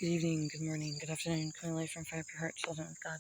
Good evening, good morning, good afternoon, coming live from Fire Pure Heart, Children of God.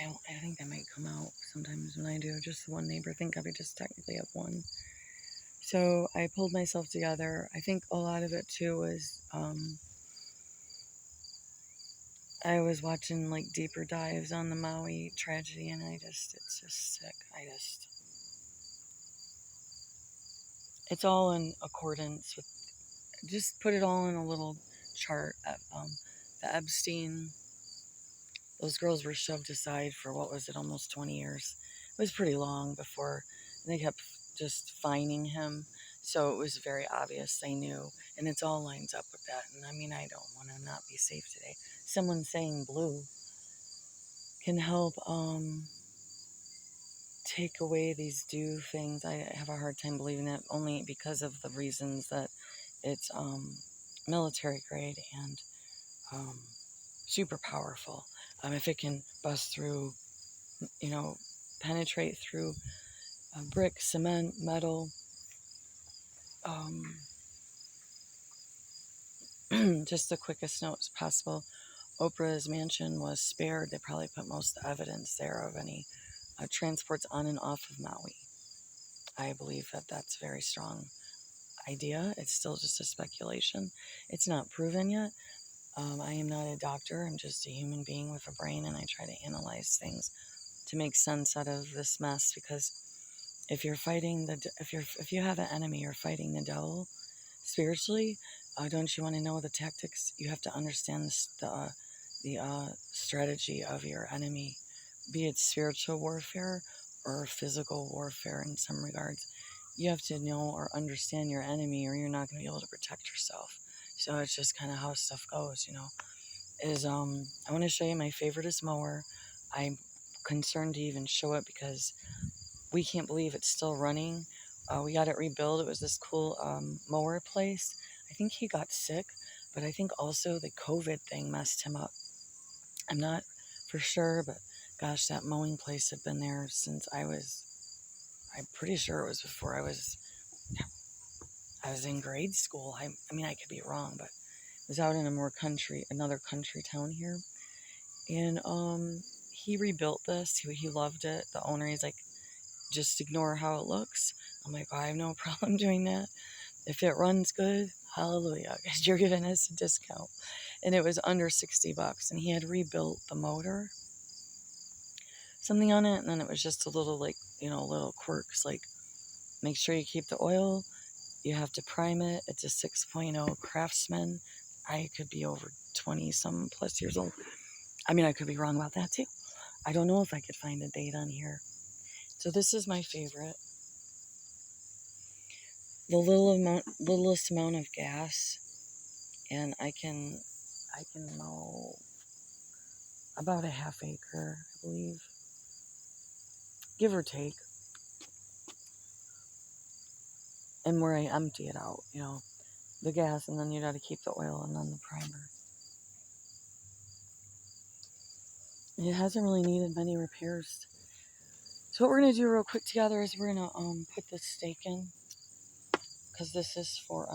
I think that might come out sometimes when I do just one neighbor. I think I just technically have one. So I pulled myself together. I think a lot of it too was I was watching like deeper dives on the Maui tragedy, and it's just sick. It's all in accordance with, just put it all in a little chart. The Epstein, those girls were shoved aside for, what was it, almost 20 years. It was pretty long before they kept just fining him. So it was very obvious they knew. And it's all lines up with that. And I mean, I don't want to not be safe today. Someone saying blue can help take away these due things. I have a hard time believing that, only because of the reasons that it's military grade and super powerful. If it can bust through, penetrate through brick, cement, metal, just the quickest note possible. Oprah's mansion was spared. They probably put most of the evidence there of any transports on and off of Maui. I believe that that's a very strong idea. It's still just a speculation. It's not proven yet. I am not a doctor. I'm just a human being with a brain, and I try to analyze things to make sense out of this mess. Because if you're fighting if you have an enemy, you're fighting the devil spiritually. Don't you want to know the tactics? You have to understand the strategy of your enemy, be it spiritual warfare or physical warfare in some regards. You have to know or understand your enemy, or you're not going to be able to protect yourself. So it's just kind of how stuff goes, I want to show you my favoriteest mower. I'm concerned to even show it because we can't believe it's still running. We got it rebuilt. It was this cool mower place. I think he got sick, but I think also the COVID thing messed him up. I'm not for sure, but gosh, that mowing place had been there since I'm pretty sure it was before I was in grade school. I mean, I could be wrong, but it was out in another country town here. And he rebuilt this. He loved it. The owner, he's like, just ignore how it looks. I'm like, I have no problem doing that. If it runs good, hallelujah, because you're giving us a discount. And it was under $60, and he had rebuilt the motor, something on it, and then it was just a little, little quirks, like make sure you keep the oil, you have to prime it. It's a 6.0 Craftsman. I could be over 20 some plus years old. I mean, I could be wrong about that too. I don't know if I could find a date on here. So this is my favorite. The littlest amount of gas, and I can mow about a half acre, I believe, give or take. And where I empty it out, the gas, and then you got to keep the oil and then the primer. It hasn't really needed many repairs. So what we're going to do real quick together is we're going to put this stake in, because this is for,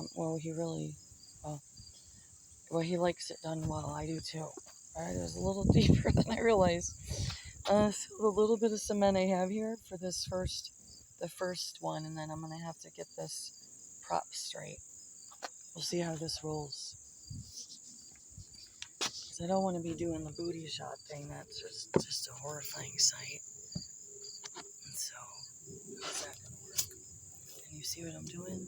he likes it done well. I do too. Alright, it was a little deeper than I realized. So the little bit of cement I have here for the first one, and then I'm going to have to get this prop straight. We'll see how this rolls. Because I don't want to be doing the booty shot thing. That's just a horrifying sight. And so, how's that going to work? Can you see what I'm doing?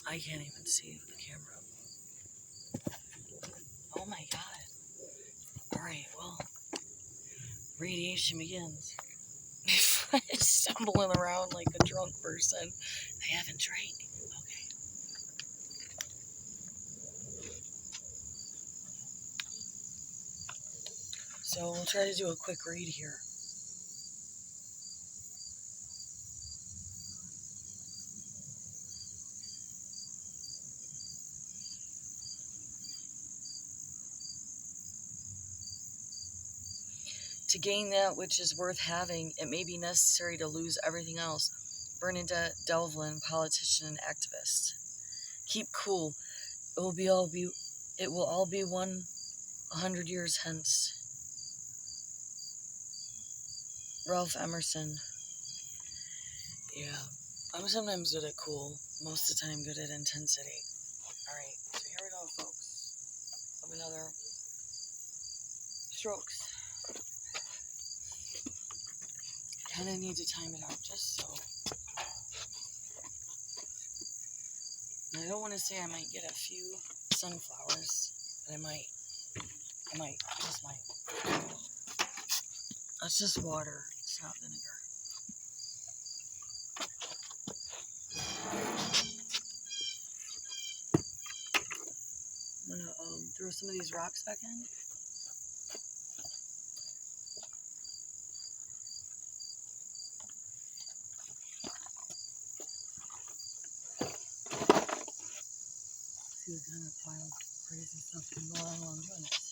I can't even see with the camera. Oh my god. Alright, well, radiation begins. Stumbling around like a drunk person. I haven't drank. Okay. So we'll try to do a quick read here. To gain that which is worth having, it may be necessary to lose everything else. Bernadette Delvin, politician and activist. Keep cool. it will all be 100 years hence. Ralph Emerson. Yeah. I'm sometimes good at cool, most of the time good at intensity. Alright, so here we go, folks. Of another strokes. Kind of need to time it out just so. And I don't want to say I might get a few sunflowers, but I might. Just might. That's just water, it's not vinegar. I'm gonna throw some of these rocks back in. See what kind of wild, crazy stuff can go on while I'm doing this.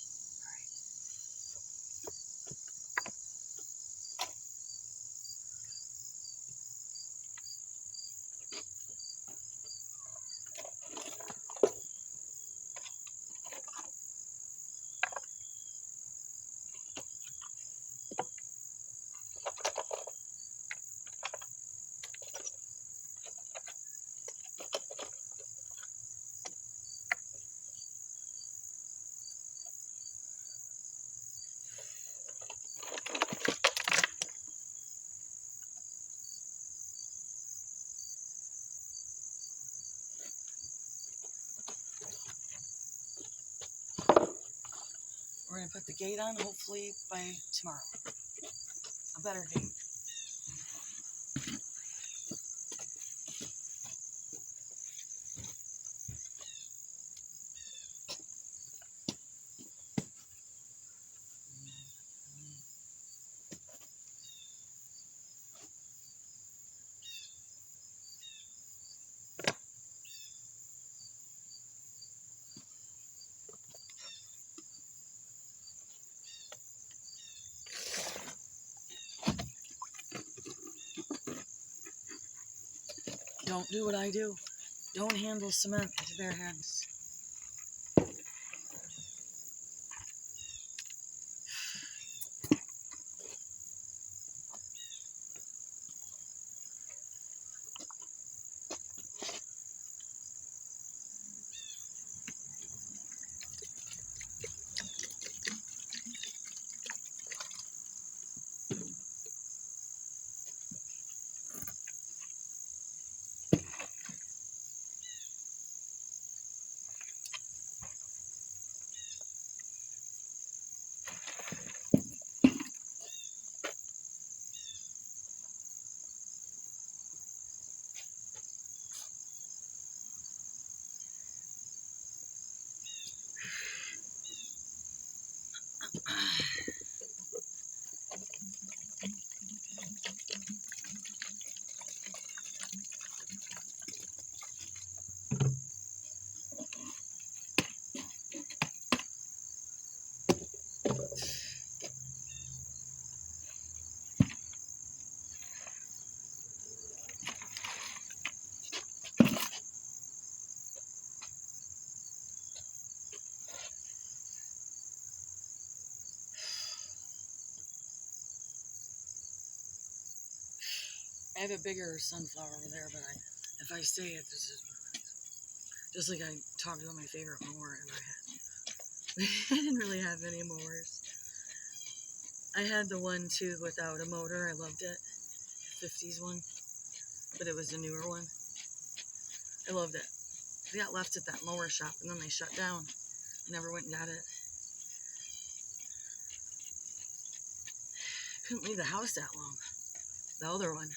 We're going to put the gate on, hopefully by tomorrow. A better gate. Don't do what I do. Don't handle cement with bare hands. I have a bigger sunflower over there, but if I say it, this is just like I talked about my favorite mower I ever had. I didn't really have any mowers. I had the one too without a motor. I loved it, 50s one, but it was a newer one. I loved it. I got left at that mower shop and then they shut down. I never went and got it. Couldn't leave the house that long. The other one.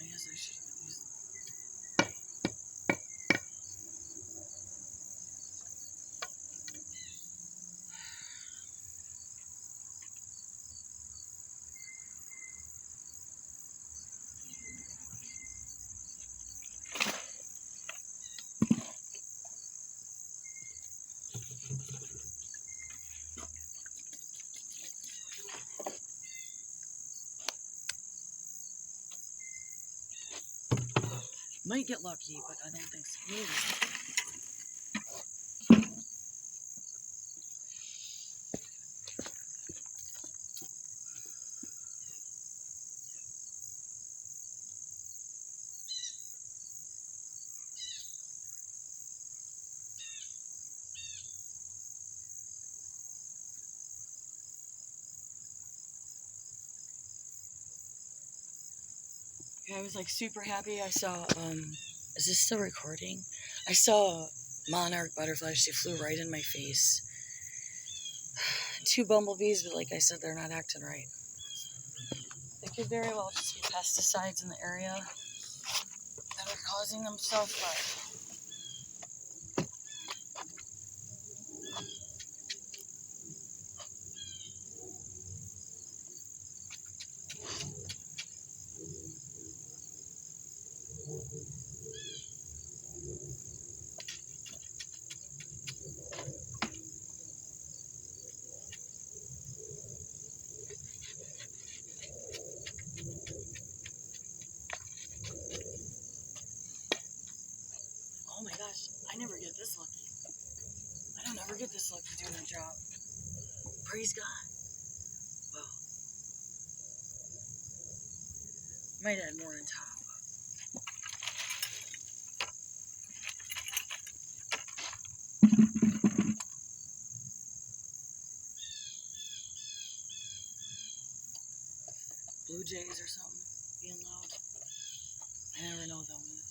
I guess I should have used it. Might get lucky, but I don't think so. Maybe. I was like super happy. I saw, is this still recording? I saw monarch butterflies. She flew right in my face. 2 bumblebees, but like I said, they're not acting right. They could very well just be pesticides in the area that are causing them stuff, but oh my gosh, I never get this lucky. I don't ever get this lucky doing a job. Praise God. Well, might add more on top. Blue jays or something being loud. I never know what that one is.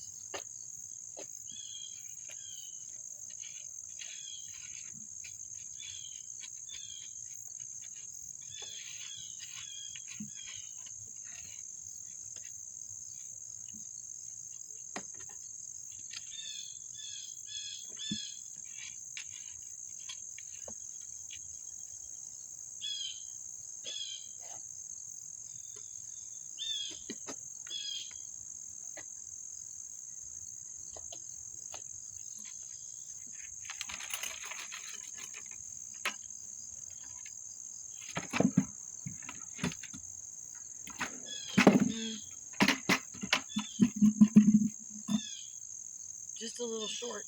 Just a little short,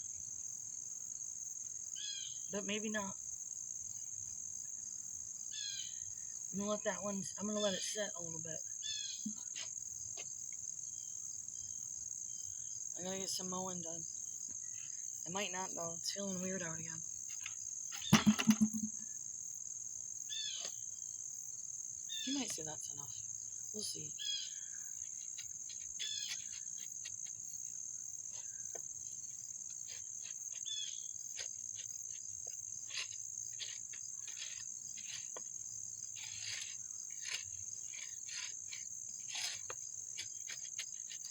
but maybe not. I'm gonna let that one, I'm gonna let it set a little bit. I gotta get some mowing done. I might not though, it's feeling weird out again. You might say that's enough. We'll see.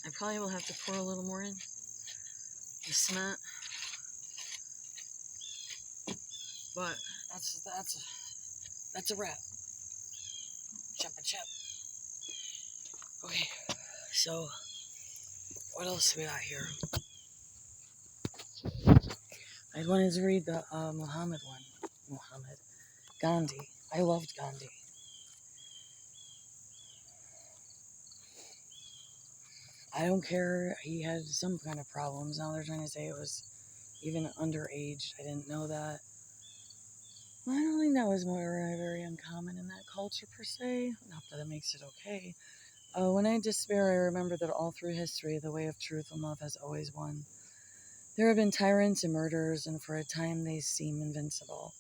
I probably will have to pour a little more in. The cement. But that's a wrap. Chip a chip. Okay, so what else do we got here? I wanted to read the Muhammad one. Gandhi. I loved Gandhi. I don't care. He had some kind of problems. Now they're trying to say it was even underage. I didn't know that. Well, I don't think that was very uncommon in that culture per se. Not that it makes it okay. When I despair, I remember that all through history, the way of truth and love has always won. There have been tyrants and murderers, and for a time they seem invincible.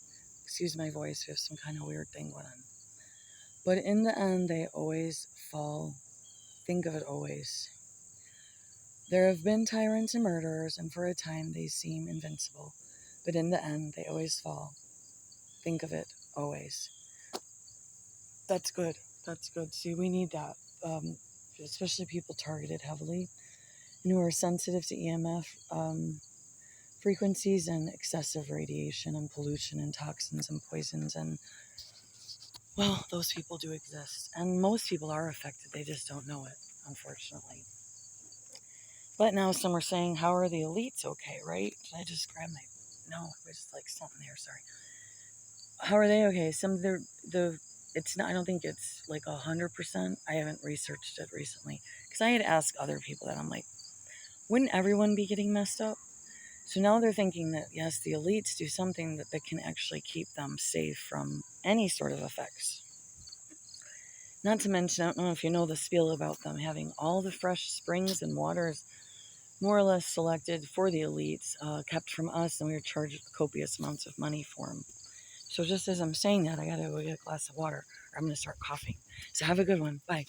Excuse my voice, we have some kind of weird thing going on. But in the end, they always fall. Think of it always. There have been tyrants and murderers, and for a time they seem invincible. But in the end, they always fall. Think of it always. That's good. That's good. See, we need that. Especially people targeted heavily and who are sensitive to EMF frequencies and excessive radiation and pollution and toxins and poisons. And, well, those people do exist. And most people are affected. They just don't know it, unfortunately. But now some are saying, how are the elites okay, right? Did I just grab my... No, it was like something there, sorry. How are they okay? It's not, I don't think it's like 100%. I haven't researched it recently. Because I had asked other people that. I'm like, wouldn't everyone be getting messed up? So now they're thinking that, yes, the elites do something that can actually keep them safe from any sort of effects. Not to mention, I don't know if you know the spiel about them having all the fresh springs and waters more or less selected for the elites, kept from us, and we were charged copious amounts of money for them. So just as I'm saying that, I gotta go get a glass of water, or I'm gonna start coughing. So have a good one. Bye.